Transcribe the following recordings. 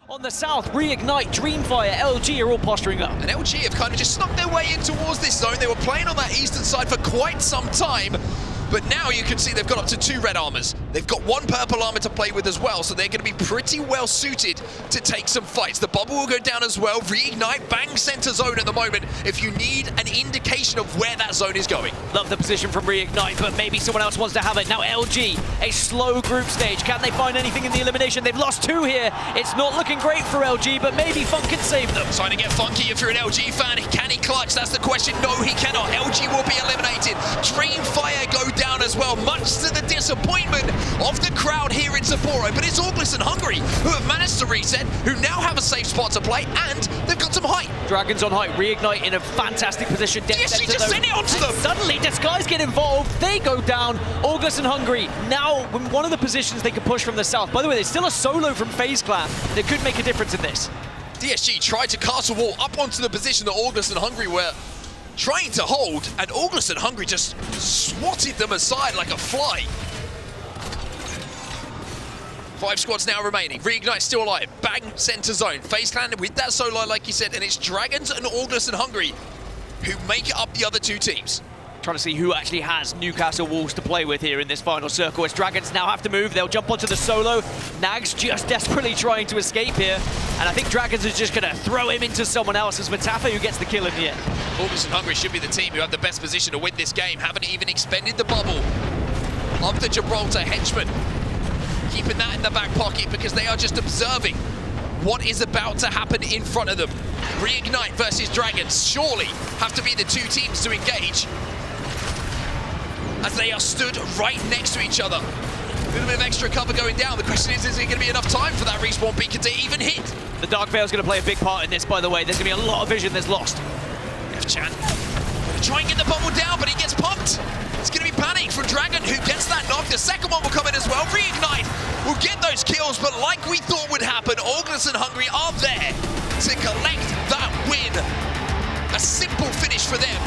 On the south, Reignite, Dreamfire, LG are all posturing up. And LG have kind of just snuck their way in towards this zone. They were playing on that eastern side for quite some time. But now you can see they've got up to 2 red armors. They've got 1 purple armor to play with as well, so they're going to be pretty well suited to take some fights. The bubble will go down as well. Reignite, bang center zone at the moment if you need an indication of where that zone is going. Love the position from Reignite, but maybe someone else wants to have it. Now LG, a slow group stage. Can they find anything in the elimination? They've lost 2 here. It's not looking great for LG, but maybe Funk can save them. Trying to get funky if you're an LG fan. Can he clutch? That's the question. No, he cannot. LG will be eliminated. Dreamfire go down as well, much to the disappointment of the crowd here in Sapporo. But it's ALGS and Hungary who have managed to reset, who now have a safe spot to play, and they've got some height. Dragons on height, Reignite in a fantastic position. Yes, she just sent it onto them. Suddenly, Disguise get involved. They go down. ALGS and Hungary now in one of the positions they can push from the south. By the way, there's still a solo from FaZe Clan that could make a difference in this. DSG tried to castle wall up onto the position that ALGS and Hungary were trying to hold, and ALGS and Hungary just swatted them aside like a fly. 5 squads now remaining. Reignite still alive. Bang center zone. FaZe Clan with that solo, like you said, and it's Dragons and ALGS and Hungary who make it up the other 2 teams. Trying to see who actually has Newcastle Wolves to play with here in this final circle. As Dragons now have to move, they'll jump onto the solo. Nags just desperately trying to escape here. And I think Dragons is just going to throw him into someone else as Matafa who gets the kill in the end. ALGS and Hungary should be the team who have the best position to win this game. Haven't even expended the bubble of the Gibraltar henchmen. Keeping that in the back pocket because they are just observing what is about to happen in front of them. Reignite versus Dragons surely have to be the 2 teams to engage, as they are stood right next to each other. A little bit of extra cover going down. The question is there going to be enough time for that respawn beacon to even hit? The Dark Veil's going to play a big part in this, by the way. There's going to be a lot of vision that's lost. F-Chan gonna try and get the bubble down, but he gets pumped. It's going to be panic from Dragon, who gets that knock. The second one will come in as well. Reignite will get those kills, but like we thought would happen, ALGS and Hungary are there to collect that win. A simple finish for them.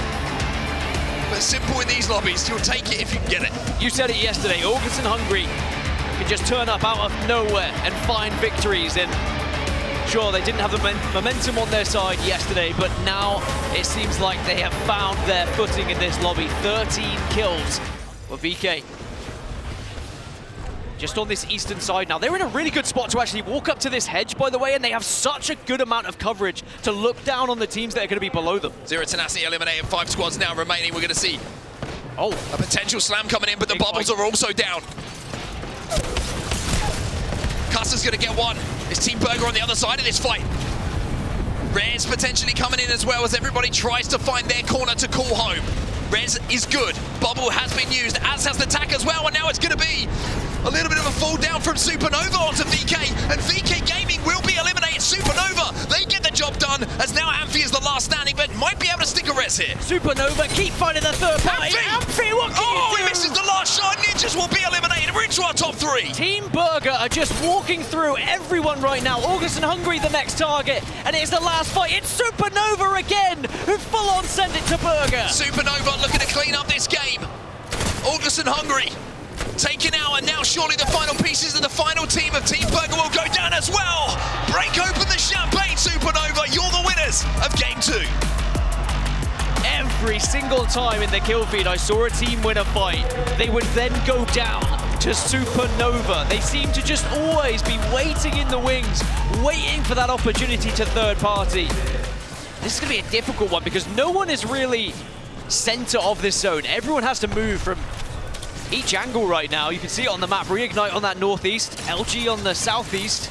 But simple in these lobbies, you'll take it if you can get it. You said it yesterday, ALGS and Hungary can just turn up out of nowhere and find victories. And sure, they didn't have the momentum on their side yesterday, but now it seems like they have found their footing in this lobby. 13 kills for VK. Just on this eastern side now. They're in a really good spot to actually walk up to this hedge, by the way, and they have such a good amount of coverage to look down on the teams that are going to be below them. Zero Tenacity eliminated, 5 squads now remaining. We're going to see a potential slam coming in, but the bubbles are also down. Custer's going to get one. It's Team Burger on the other side of this fight. Rez potentially coming in as well as everybody tries to find their corner to call home. Rez is good. Bubble has been used, as has the tack as well, and now it's going to be a little bit of a fall down from Supernova onto VK, and VK Gaming will be eliminated. Supernova, they get the job done, as now Amphi is the last standing, but might be able to stick a res here. Supernova keep finding the third party. Amphi, what can you do? He misses the last shot. Ninjas will be eliminated. We're into our top 3. Team Burger are just walking through everyone right now. ALGS and Hungary the next target, and it's the last fight. It's Supernova again, who full on send it to Burger. Supernova looking to clean up this game. ALGS and Hungary taken out, and now surely the final pieces of the final team of Team Burger will go down as well. Break open the champagne, Supernova. You're the winners of Game 2. Every single time in the kill feed I saw a team win a fight, they would then go down to Supernova. They seem to just always be waiting in the wings, waiting for that opportunity to third party. This is going to be a difficult one because no one is really center of this zone. Everyone has to move from each angle right now. You can see it on the map. Reignite on that northeast, LG on the southeast,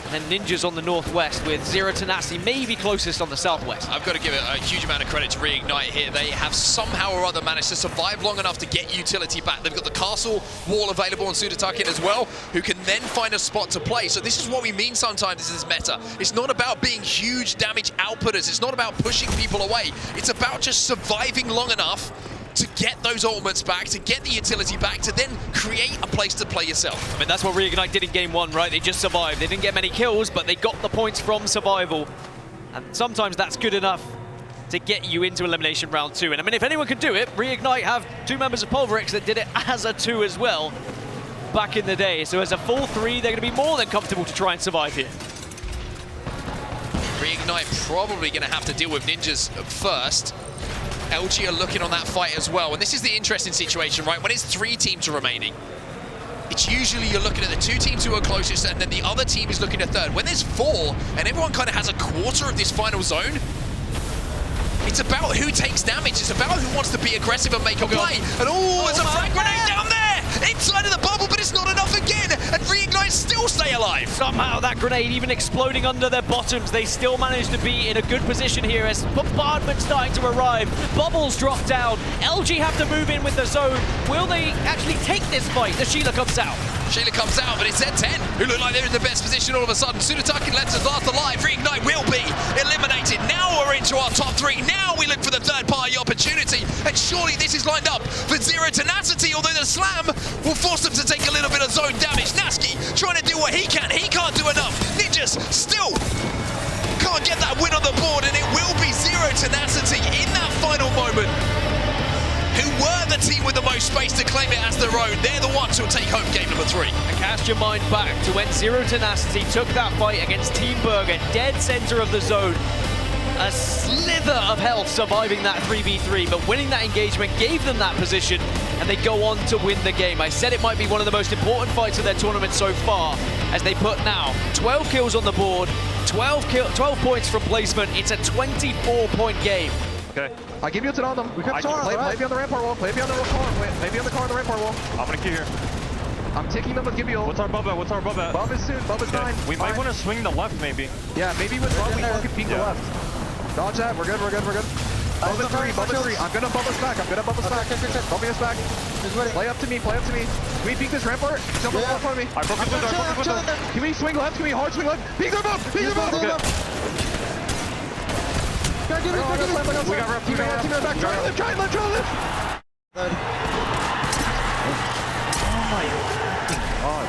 and then Ninjas on the northwest, with Zero Tenacity maybe closest on the southwest. I've got to give it a huge amount of credit to Reignite here. They have somehow or other managed to survive long enough to get utility back. They've got the castle wall available on Sudatakin as well, who can then find a spot to play. So this is what we mean sometimes in this meta. It's not about being huge damage outputters. It's not about pushing people away. It's about just surviving long enough to get those ultimates back, to get the utility back, to then create a place to play yourself. I mean, that's what Reignite did in Game 1, right? They just survived. They didn't get many kills, but they got the points from survival. And sometimes that's good enough to get you into Elimination Round 2. And I mean, if anyone could do it, Reignite have 2 members of Pulverix that did it as a 2 as well back in the day. So as a full 3, they're going to be more than comfortable to try and survive here. Reignite probably going to have to deal with Ninjas first. LG are looking on that fight as well. And this is the interesting situation, right? When it's 3 teams remaining, it's usually you're looking at the 2 teams who are closest and then the other team is looking at third. When there's 4 and everyone kind of has a quarter of this final zone, it's about who takes damage. It's about who wants to be aggressive and make a play. And there's a frag grenade down there! Inside of the bubble, but it's not enough again! And Reignite still stay alive! Somehow that grenade even exploding under their bottoms. They still manage to be in a good position here as bombardment starting to arrive. Bubbles drop down. LG have to move in with the zone. Will they actually take this fight? The Sheila comes out. Sheila comes out, but it's Z10 who look like they're in the best position all of a sudden. Sudatakin lets us last alive. Reignite will be eliminated. Now we're into our top 3. Now we look for the third party opportunity. And surely this is lined up for Zero Tenacity, although the slam will force them to take a little bit of zone damage. Naski trying to do what he can. He can't do enough. Ninjas still can't get that win on the board, and it will be Zero Tenacity in that final moment, who were the team with the most space to claim it as their own. They're the ones who'll take home game number 3. And cast your mind back to when Zero Tenacity took that fight against Team Burger, dead center of the zone. A slither of health surviving that 3v3, but winning that engagement gave them that position, and they go on to win the game. I said it might be one of the most important fights of their tournament so far, as they put now 12 kills on the board, 12 points from placement. It's a 24-point game. Okay. I'll give you a ton on them. We can play beyond the rampart wall. Play beyond the car. Play beyond the car on the rampart wall. I'm gonna key here. I'm taking them with Gibeon. What's our bub at? What's our bub at? Bub is soon. Bub is fine. We might want to swing the left, maybe. Yeah, maybe with Bub we can peek the left. Dodge that. We're good. We're good. We're good. Bub is 3. Bub is 3. I'm gonna bub us back. I'm gonna bub us back. Bumping us back. Play up to me. Play up to me. Can we peek this rampart? Jump up in front of me. I broke his window. Can we swing left? Can we hard swing left? Peek them up. Peek them up. We got rep. Team back. Try and lift. Try and lift. Try and lift. Oh my God.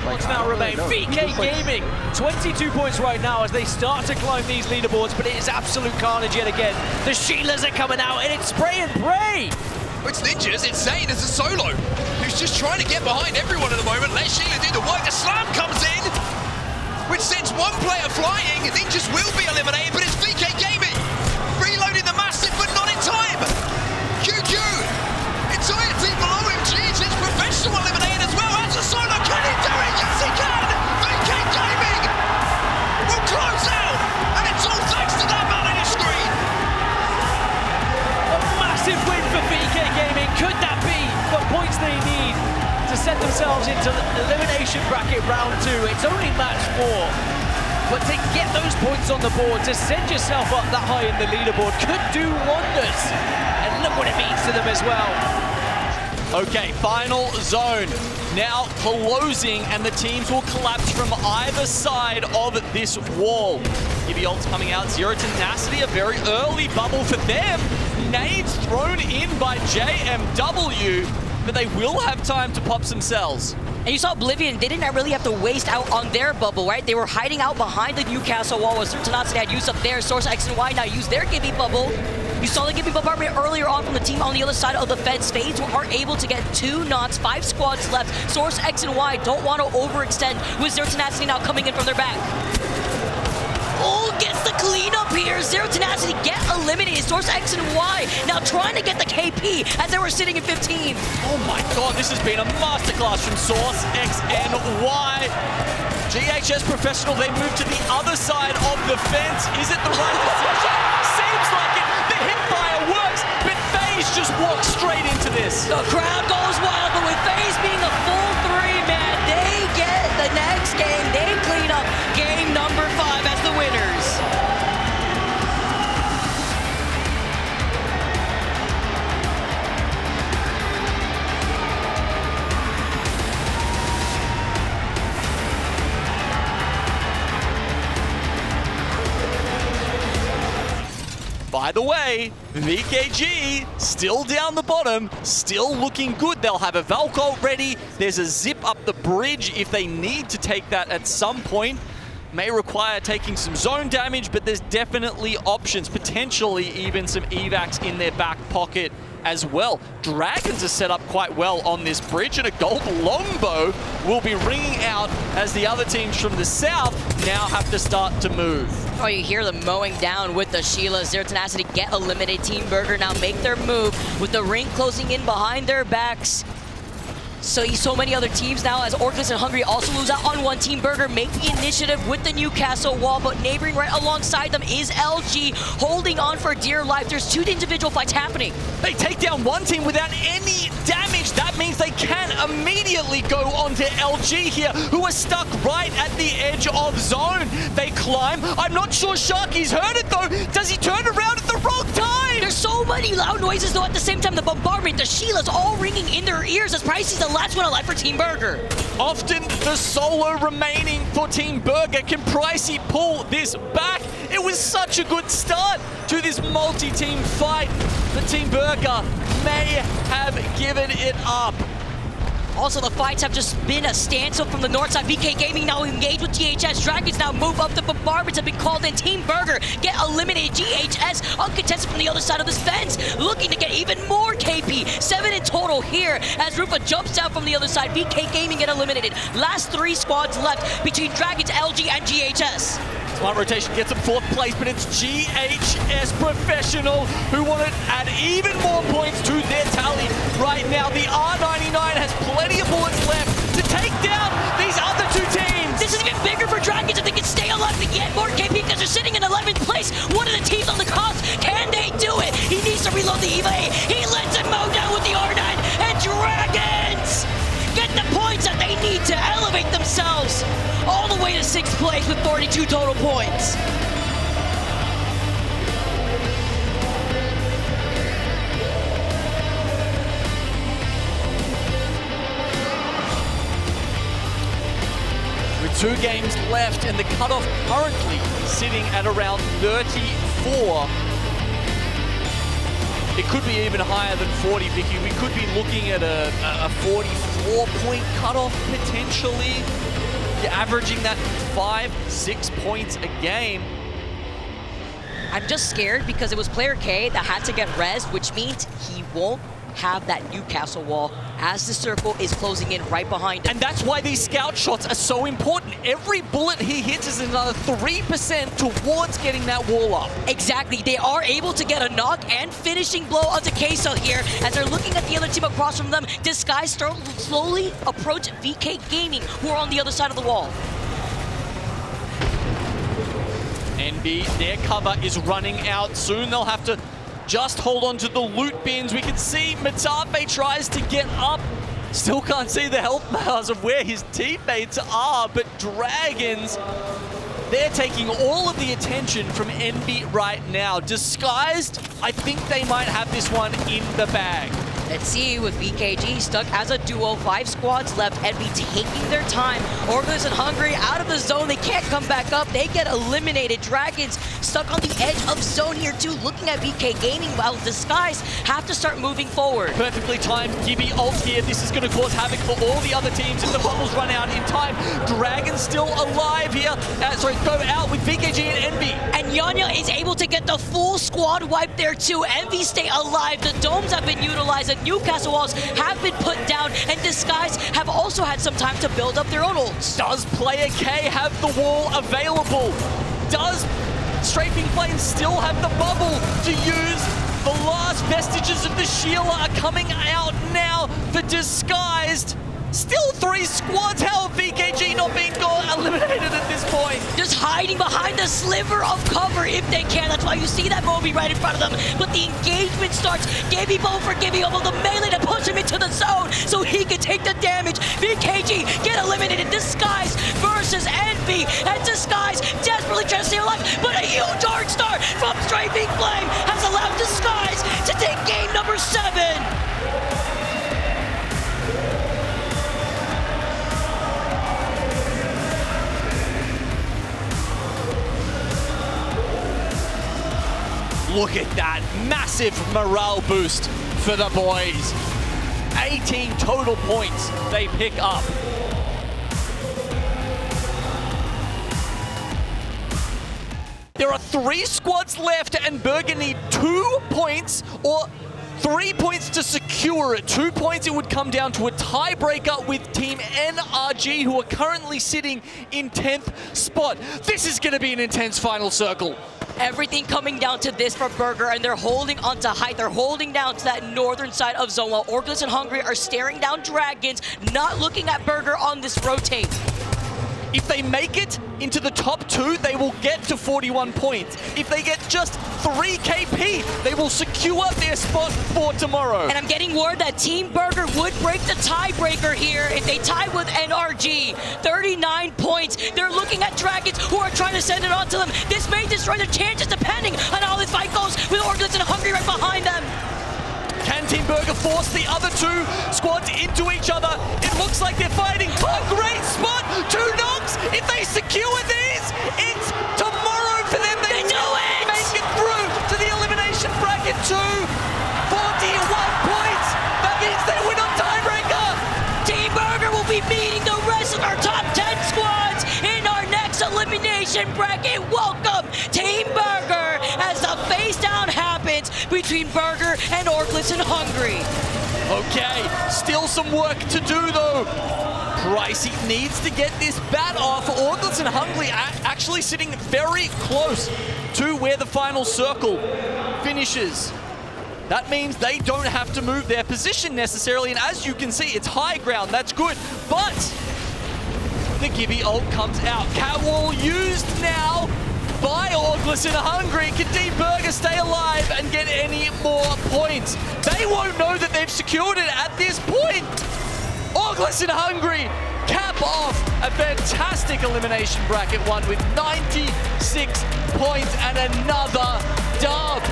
Points now remain. VK Gaming, 22 points right now as they start to climb these leaderboards, but it is absolute carnage yet again. The Sheilas are coming out, and it's spray and pray. It's Ninjas, it's Zane as a solo, who's just trying to get behind everyone at the moment. Let Sheila do the work. The slam comes in, which sends one player flying. Ninjas will be eliminated, but it's VK Gaming reloading the massive, but not in time. QQ, entire team below him. GHS Professional eliminated as well. As a solo, can he do it? Yes, he can. VK Gaming will close out, and it's all thanks to that man on your screen. A massive win for VK Gaming. Could that be the points they need to set themselves into the elimination bracket round 2? It's only match 4, but to get those points on the board, to send yourself up that high in the leaderboard could do wonders. And look what it means to them as well. Okay, final zone. Now closing, and the teams will collapse from either side of this wall. Gibeon's coming out. Zero Tenacity, a very early bubble for them. Nades thrown in by JMW, but they will have time to pop some cells. And you saw Oblivion, they didn't really have to waste out on their bubble, right? They were hiding out behind the Newcastle wall. Zero Tenacity had used up their Source X and Y, now use their Gibby bubble. You saw the Gibby bombardment earlier on from the team on the other side of the fence. Fades who are able to get 2 knots, 5 squads left. Source X and Y don't want to overextend with Zero Tenacity now coming in from their back. Oh, gets the cleanup here. Zero Tenacity get eliminated. Source X and Y now trying to get the KP as they were sitting in 15. Oh my God, this has been a masterclass from Source X and Y. GHS Professional, they move to the other side of the fence. Is it the right decision? Seems like it. The hipfire works, but FaZe just walks straight into this. The crowd goes wild, but with FaZe being a full 3, man, they get the next game. They clean up game number 5 as the winners. By the way, VKG still down the bottom, still looking good. They'll have a Valcolt ready. There's a zip up the bridge if they need to take that at some point. May require taking some zone damage, but there's definitely options, potentially even some evacs in their back pocket as well. Dragons are set up quite well on this bridge, and a gold longbow will be ringing out as the other teams from the south now have to start to move. Oh, you hear them mowing down with the Sheilas. Their tenacity get eliminated. Team Burger now make their move with the ring closing in behind their backs. So many other teams now, as Orcus and Hungry also lose out on one. Team Burger make the initiative with the Newcastle wall, but neighboring right alongside them is LG, holding on for dear life. There's 2 individual fights happening. They take down one team without any damage. That means they can immediately go onto LG here, who are stuck right at the edge of zone. They climb. I'm not sure Sharky's heard it though. Does he turn around at the wrong time? There's so many loud noises though at the same time. The bombardment, the Sheilas all ringing in their ears as Pricey's the last one alive for Team Burger. Often the solo remaining for Team Burger. Can Pricey pull this back? It was such a good start to this multi-team fight, but Team Burger may have given it up. Also, the fights have just been a standstill from the north side. VK Gaming now engaged with GHS. Dragons now move up. The bombardments have been called in. Team Burger get eliminated. GHS uncontested from the other side of this fence, looking to get even more KP. 7 in total here as Rufa jumps down from the other side. VK Gaming get eliminated. Last 3 squads left between Dragons, LG, and GHS. Smart rotation gets them 4th place, but it's GHS Professional who want to add even more points to their tally right now. The R99 has plenty of bullets left to take down these other 2 teams. This is even bigger for Dragons if they can stay alive to get more KP because they're sitting in 11th place. One of the teams on the comps, can they do it? He needs to reload the EVA. He lets it mow down with the R9, and Dragons get the points that they need to elevate themselves all the way to 6th place with 42 total points. With 2 games left and the cutoff currently sitting at around 34. It could be even higher than 40, Vicky. We could be looking at a 44-point cutoff potentially. You're averaging that 5-6 points a game. I'm just scared because it was player K that had to get rezzed, which means he won't have that Newcastle wall as the circle is closing in right behind him. And that's why these scout shots are so important. Every bullet he hits is another 3% towards getting that wall up. Exactly. They are able to get a knock and finishing blow onto Queso here as they're looking at the other team across from them. Disguise slowly approach VK Gaming, who are on the other side of the wall. NB, their cover is running out soon. They'll have to just hold on to the loot bins. We can see Matape tries to get up. Still can't see the health bars of where his teammates are, but Dragons, they're taking all of the attention from NB right now. Disguised, I think they might have this one in the bag. Let's see, with VKG stuck as a duo, 5 squads left, NB taking their time. Orcus and Hungry out of the zone, they can't come back up, they get eliminated. Dragons stuck on the edge of zone here too, looking at VK Gaming while Disguise have to start moving forward. Perfectly timed Gibby ult here. This is going to cause havoc for all the other teams if the bubbles run out in time. Dragons still alive here. Go out with VKG and Envy. And Yanya is able to get the full squad wipe there too. Envy stay alive. The domes have been utilized. The Newcastle walls have been put down. And Disguise have also had some time to build up their own ults. Does player K have the wall available? Does Strafing Flames still have the bubble to use? The last vestiges of the Sheila are coming out now for Disguised. Still 3 squads. How have VKG not been eliminated at this point? Just hiding behind the sliver of cover if they can. That's why you see that Moby right in front of them. But the engagement starts. Gibby Bow for Gibby Bow. The melee to push him into the zone so he can take the damage. VKG get eliminated. Disguise versus Envy. And Disguise desperately trying to stay alive. But a huge Dark Star from Strafing Flame has allowed Disguise to take game number 7. Look at that massive morale boost for the boys. 18 total points they pick up. There are 3 squads left and Bergen need 2 points or 3 points to secure it. 2 points, it would come down to a tiebreaker with Team NRG, who are currently sitting in 10th spot. This is going to be an intense final circle. Everything coming down to this for Burger, and they're holding on to height. They're holding down to that northern side of zone, while ALGS and Hungry are staring down Dragons, not looking at Burger on this rotate. If they make it into the top 2, they will get to 41 points. If they get just 3 KP, they will secure their spot for tomorrow. And I'm getting word that Team Burger would break the tiebreaker here if they tie with NRG. 39 points. They're looking at Dragons, who are trying to send it on to them. This may destroy their chances depending on how this fight goes, with ALGS and Hungry right behind them. Can Team Burger force the other 2 squads into each other? It looks like they're fighting. A great spot! 2 knocks! If they secure these, it's tomorrow for them. They do it! Make it through to the elimination bracket 2. 41 points! That means they win on tiebreaker! Team Burger will be meeting the rest of our top 10 squads in our next elimination bracket. Welcome, Team Burger, as the face down happens between Burger and ALGS and Hungry. Okay, still some work to do though. Pricey needs to get this bat off. ALGS and Hungry actually sitting very close to where the final circle finishes. That means they don't have to move their position necessarily, and as you can see, it's high ground, that's good. But the Gibby ult comes out. Catwall used now by ALGS and Hungry. Can Team Burger stay alive and get any more points? They won't know that they've secured it at this point. ALGS and Hungry cap off a fantastic elimination bracket 1 with 96 points and another dub.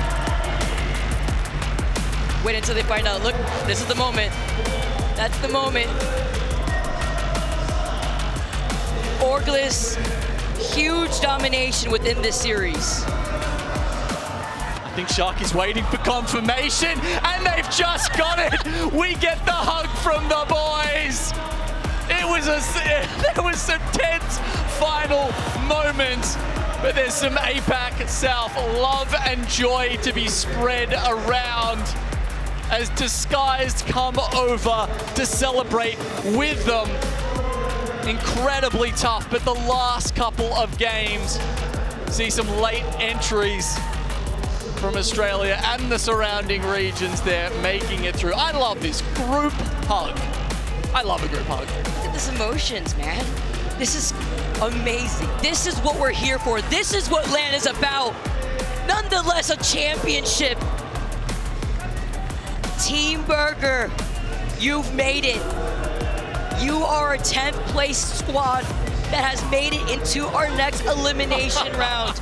Wait until they find out. Look, this is the moment. That's the moment. ALGS, huge domination within this series. I think Shark is waiting for confirmation, and they've just got it. We get the hug from the boys. There was some tense final moments, but there's some APAC South love and joy to be spread around as Disguised come over to celebrate with them. Incredibly tough, but the last couple of games see some late entries from Australia and the surrounding regions there making it through. I love this group hug. I love a group hug. Look at this emotions, man. This is amazing. This is what we're here for. This is what LAN is about. Nonetheless, a championship. Team Burger, you've made it. You are a 10th place squad that has made it into our next elimination round.